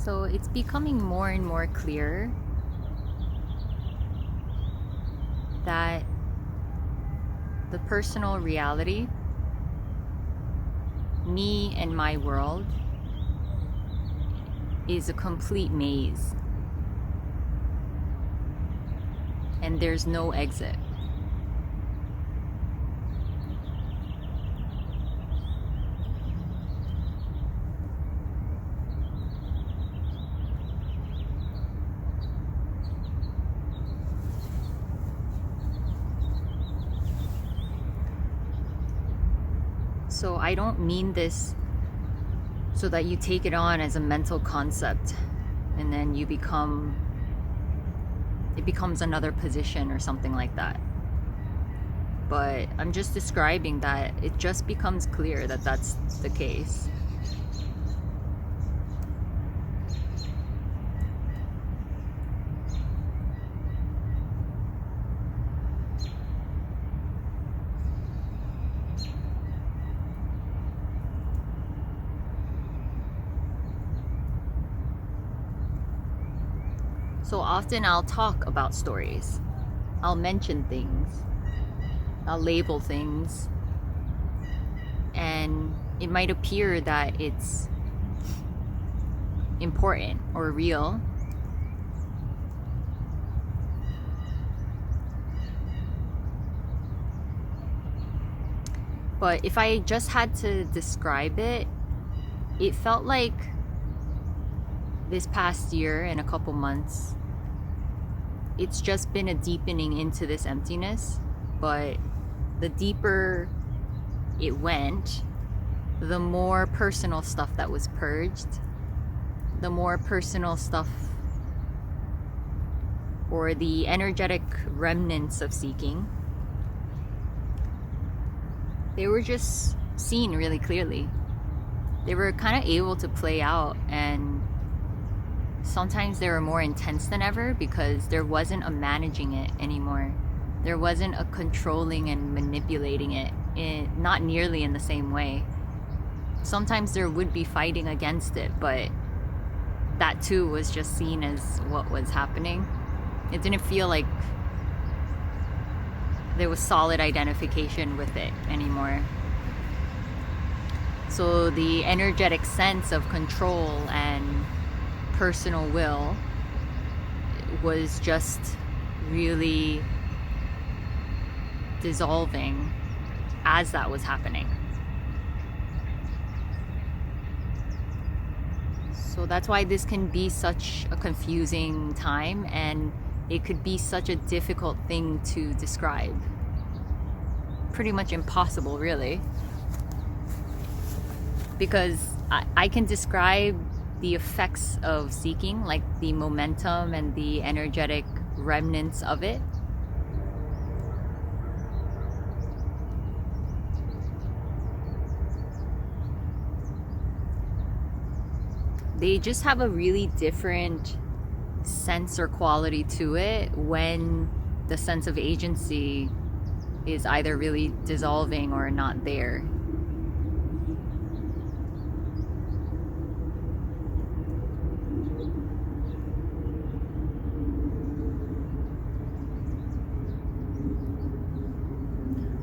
So it's becoming more and more clear that the personal reality, me and my world, is a complete maze. And there's no exit. So I don't mean this so that you take it on as a mental concept and then it becomes another position or something like that. But I'm just describing that it just becomes clear that that's the case. So often I'll talk about stories. I'll mention things. I'll label things. And it might appear that it's important or real. But if I just had to describe it, it felt like this past year and a couple months, it's just been a deepening into this emptiness. But the deeper it went, the more personal stuff that was purged, the more personal stuff or the energetic remnants of seeking, they were just seen really clearly. They were kind of able to play out, and sometimes they were more intense than ever because there wasn't a managing it anymore. There wasn't a controlling and manipulating it, not nearly in the same way. Sometimes there would be fighting against it, but that too was just seen as what was happening. It didn't feel like there was solid identification with it anymore. So the energetic sense of control and personal will was just really dissolving as that was happening. So that's why this can be such a confusing time, and it could be such a difficult thing to describe. Pretty much impossible, really. Because I can describe the effects of seeking, like the momentum and the energetic remnants of it. They just have a really different sense or quality to it when the sense of agency is either really dissolving or not there.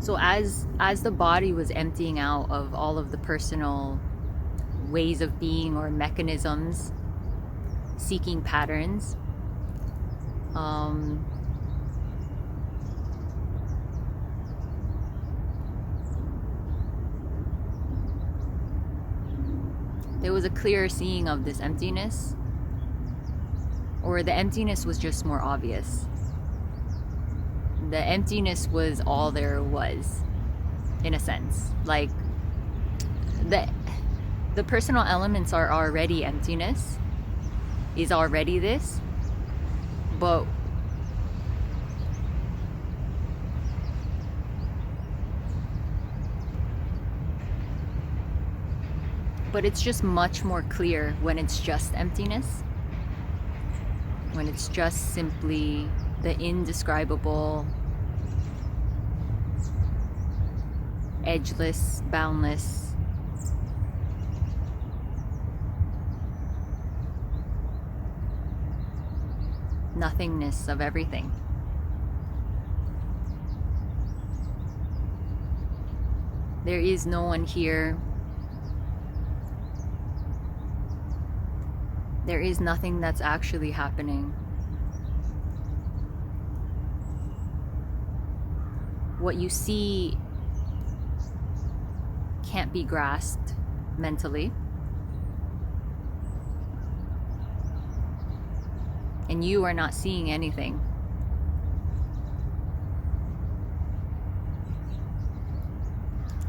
So as the body was emptying out of all of the personal ways of being or mechanisms, seeking patterns, there was a clearer seeing of this emptiness, or the emptiness was just more obvious. The emptiness was all there was, in a sense. Like the personal elements are already emptiness, is already this, but it's just much more clear when it's just emptiness, when it's just simply the indescribable, edgeless, boundless nothingness of everything. There is no one here. There is nothing that's actually happening. What you see can't be grasped mentally. And you are not seeing anything.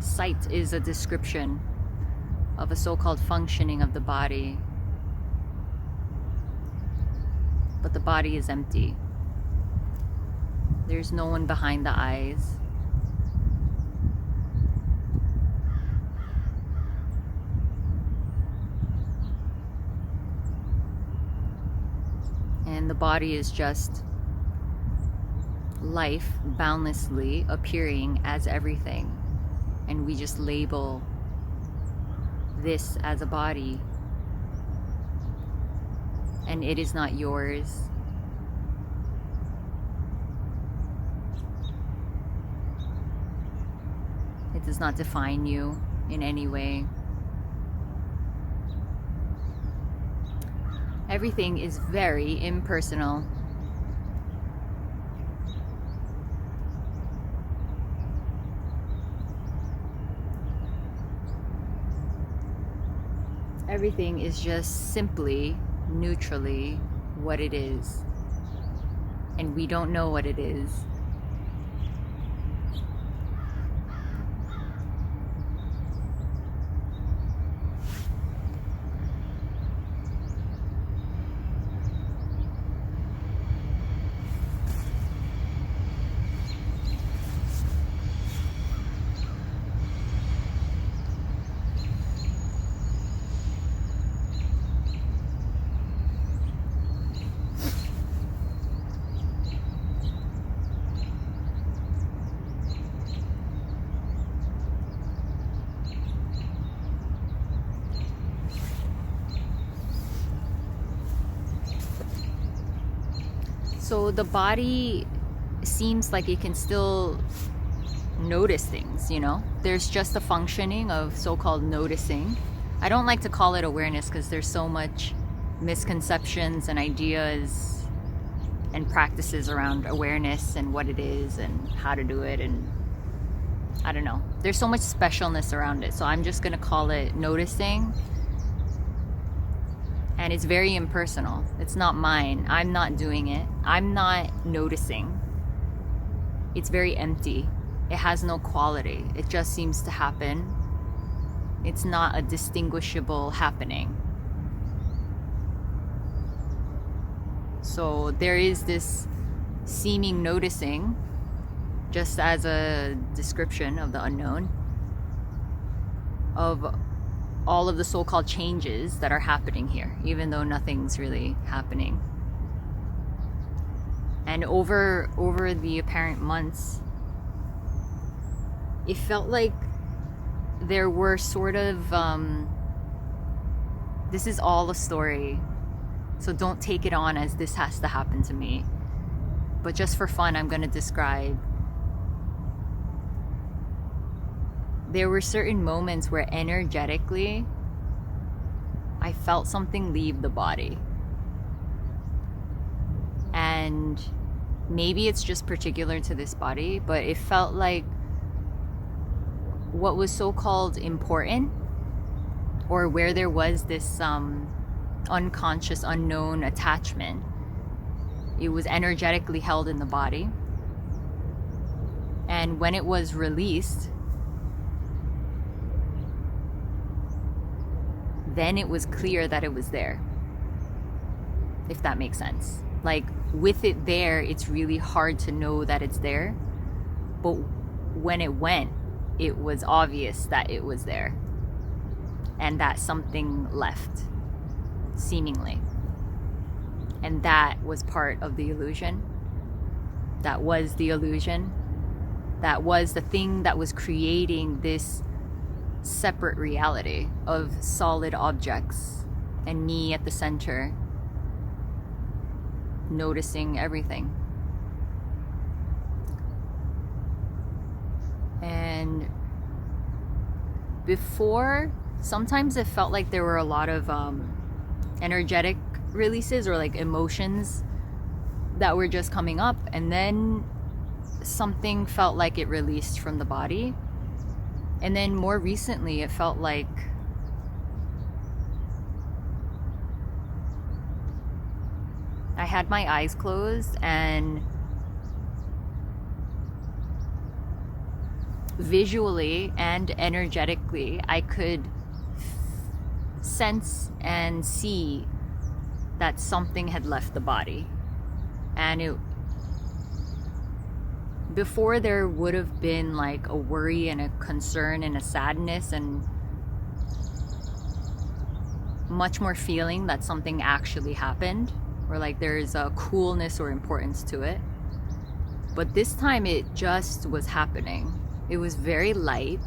Sight is a description of a so-called functioning of the body. But the body is empty. There's no one behind the eyes. And the body is just life boundlessly appearing as everything. And we just label this as a body. And it is not yours. It does not define you in any way. Everything is very impersonal. Everything is just simply, neutrally what it is. And we don't know what it is. So the body seems like it can still notice things, you know? There's just a functioning of so-called noticing. I don't like to call it awareness because there's so much misconceptions and ideas and practices around awareness and what it is and how to do it, and I don't know. There's so much specialness around it. So I'm just going to call it noticing. And it's very impersonal. It's not mine. I'm not doing it. I'm not noticing. It's very empty. It has no quality. It just seems to happen. It's not a distinguishable happening. So there is this seeming noticing, just as a description of the unknown, of all of the so-called changes that are happening here, even though nothing's really happening. And over the apparent months, it felt like there were sort of, this is all a story, so don't take it on as this has to happen to me. But just for fun, I'm going to describe. There were certain moments where energetically I felt something leave the body. And maybe it's just particular to this body, but it felt like what was so-called important, or where there was this unconscious, unknown attachment, it was energetically held in the body. And when it was released, then it was clear that it was there, if that makes sense. Like, with it there, it's really hard to know that it's there. But when it went, it was obvious that it was there. And that something left, seemingly. And that was part of the illusion. That was the illusion. That was the thing that was creating this separate reality of solid objects and me at the center. noticing everything. And before, sometimes it felt like there were a lot of energetic releases or like emotions that were just coming up, and then something felt like it released from the body. And then more recently it felt like I had my eyes closed, and visually and energetically I could sense and see that something had left the body. And it, before there would have been like a worry and a concern and a sadness and much more feeling that something actually happened, or like there's a coolness or importance to it. But this time it just was happening. It was very light.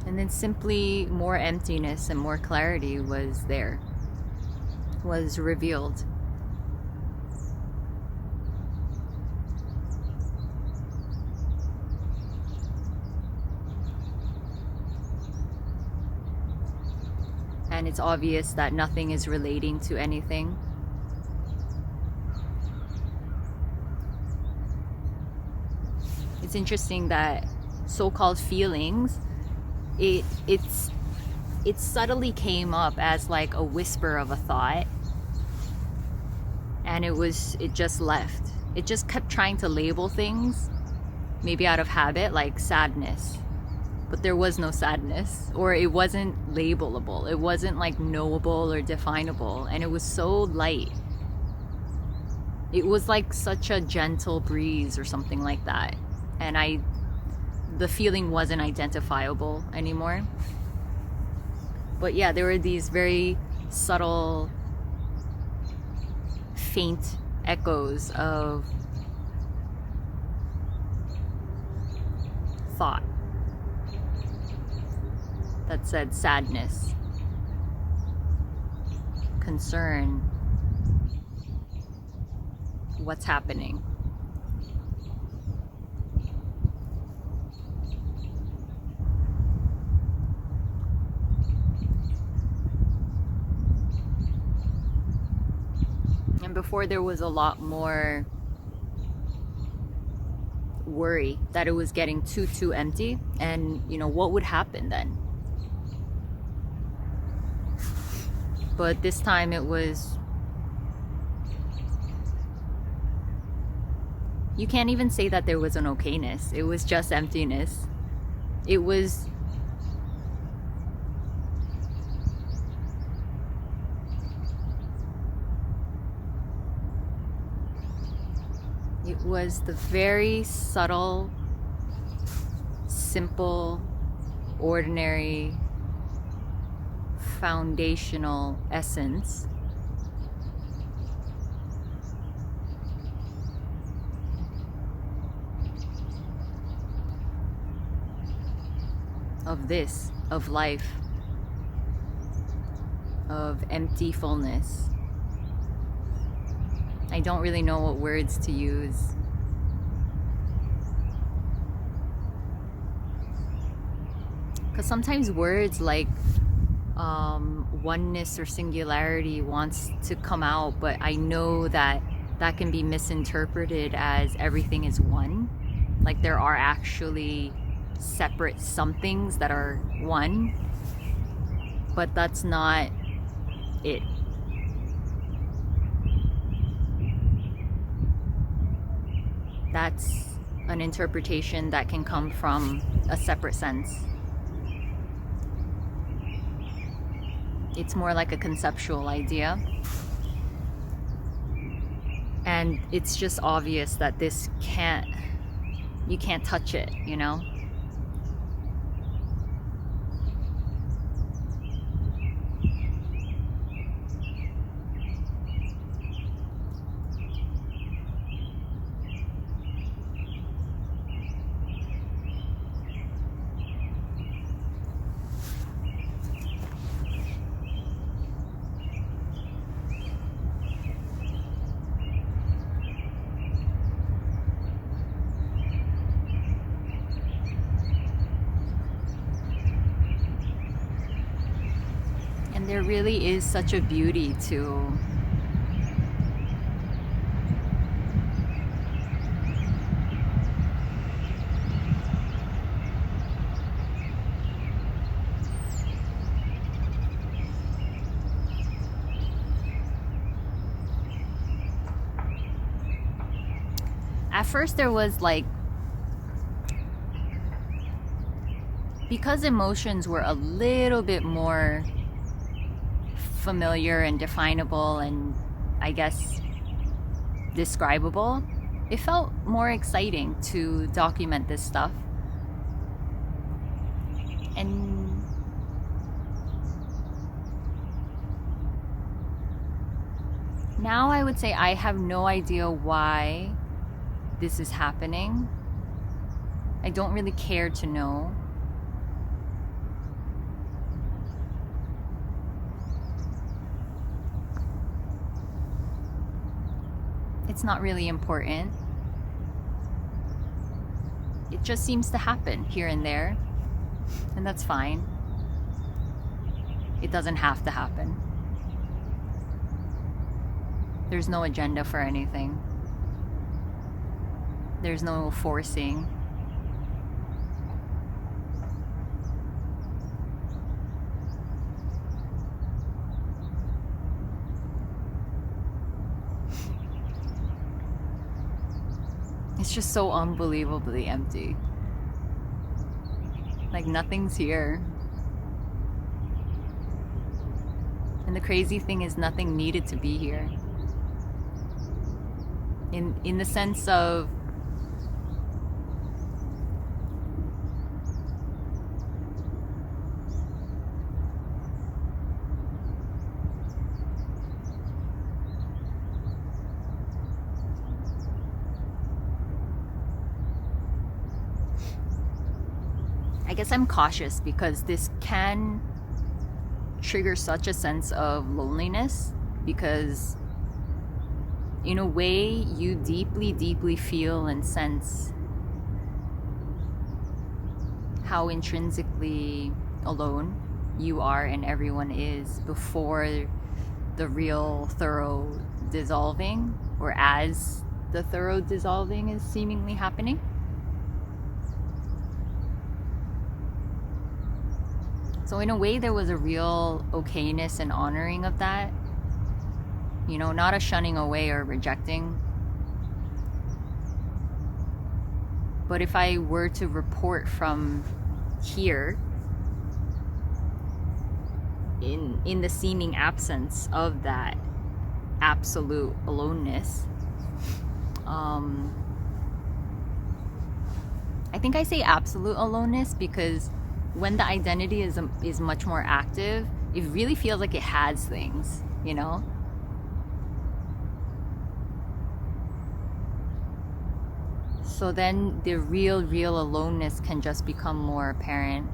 And then simply more emptiness and more clarity was there, was revealed. And it's obvious that nothing is relating to anything. It's interesting that so-called feelings, it subtly came up as like a whisper of a thought, and it just left. It just kept trying to label things, maybe out of habit, like sadness. But there was no sadness, or it wasn't labelable. It wasn't like knowable or definable, and it was so light. It was like such a gentle breeze or something like that. And the feeling wasn't identifiable anymore. But yeah, there were these very subtle, faint echoes of thought that said sadness, concern, what's happening. And before, there was a lot more worry that it was getting too empty, and what would happen then. But this time it was, you can't even say that there was an okayness. It was just emptiness. It was the very subtle, simple, ordinary, foundational essence of life, of empty fullness. I don't really know what words to use. Because sometimes words like oneness or singularity wants to come out, but I know that can be misinterpreted as everything is one. Like there are actually separate somethings that are one, but that's not it. That's an interpretation that can come from a separate sense. It's more like a conceptual idea. And it's just obvious that you can't touch it, There really is such a beauty to at first there was like, because emotions were a little bit more familiar and definable and I guess describable, it felt more exciting to document this stuff. And now I would say I have no idea why this is happening. I don't really care to know. It's not really important. It just seems to happen here and there, and that's fine. It doesn't have to happen. There's no agenda for anything. There's no forcing. It's just so unbelievably empty. Like nothing's here. And the crazy thing is nothing needed to be here. In the sense of I guess I'm cautious because this can trigger such a sense of loneliness, because in a way you deeply feel and sense how intrinsically alone you are and everyone is before the real thorough dissolving, or as the thorough dissolving is seemingly happening. So in a way there was a real okayness and honoring of that. You know, not a shunning away or rejecting. But if I were to report from here, in the seeming absence of that absolute aloneness, I think I say absolute aloneness because when the identity is much more active, it really feels like it has things, you know? So then the real aloneness can just become more apparent.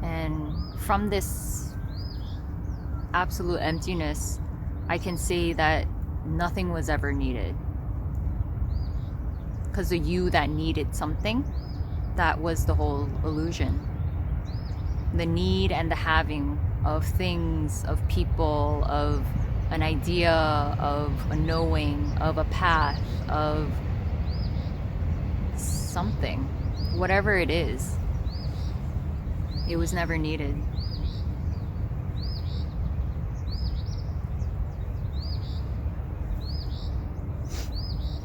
And from this absolute emptiness, I can say that nothing was ever needed. Because the you that needed something, that was the whole illusion. The need and the having of things, of people, of an idea, of a knowing, of a path, of something, whatever it is, it was never needed.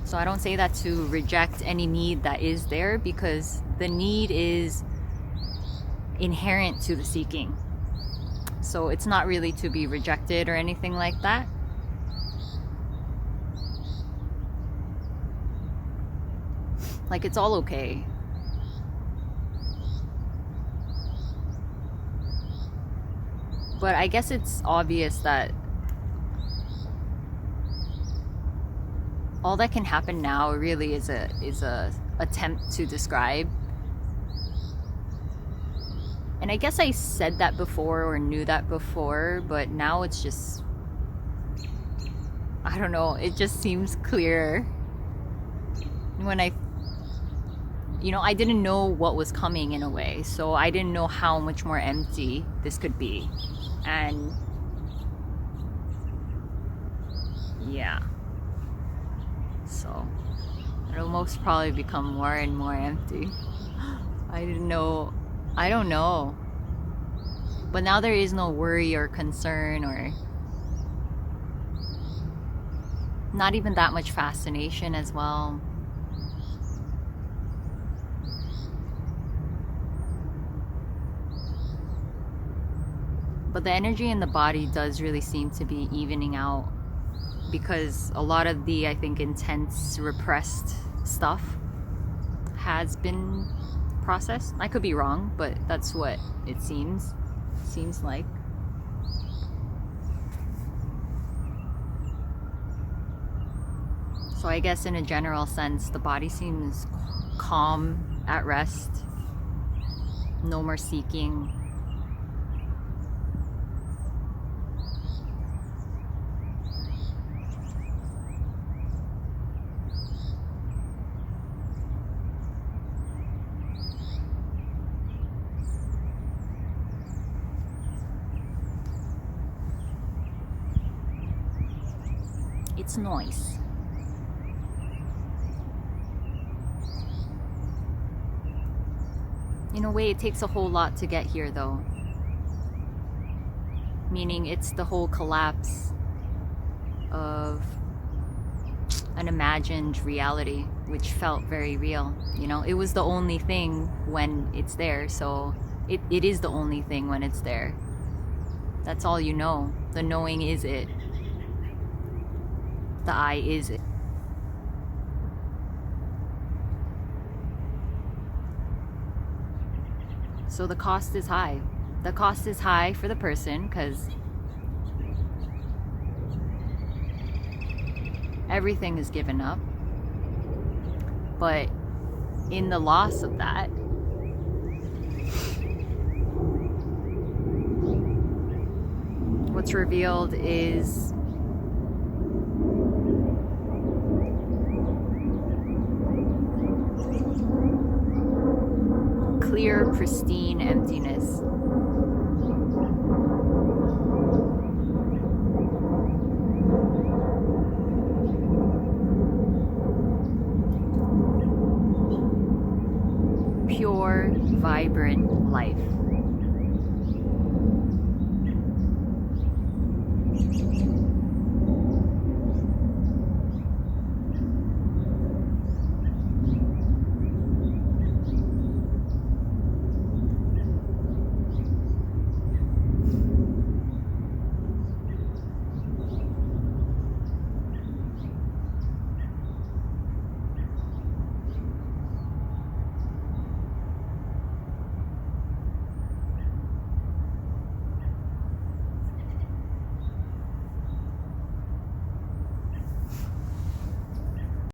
So I don't say that to reject any need that is there, because the need is inherent to the seeking. So it's not really to be rejected or anything like that. Like, it's all okay. But I guess it's obvious that all that can happen now really is a attempt to describe. And I guess I said that before or knew that before, but now it's just, I don't know, it just seems clearer when I you know, I didn't know what was coming in a way. So I didn't know how much more empty this could be. And yeah. So it'll most probably become more and more empty. I didn't know. I don't know. But now there is no worry or concern or not even that much fascination as well. But the energy in the body does really seem to be evening out because a lot of the, I think, intense, repressed stuff has been processed. I could be wrong, but that's what it seems like. So I guess in a general sense, the body seems calm, at rest, no more seeking. It's noise. In a way, it takes a whole lot to get here, though. Meaning it's the whole collapse of an imagined reality, which felt very real. You know, it was the only thing when it's there, so it is the only thing when it's there. That's all you know. The knowing is it. The I is it. So the cost is high. The cost is high for the person because everything is given up. But in the loss of that, what's revealed is clear, pristine emptiness. Pure, vibrant life.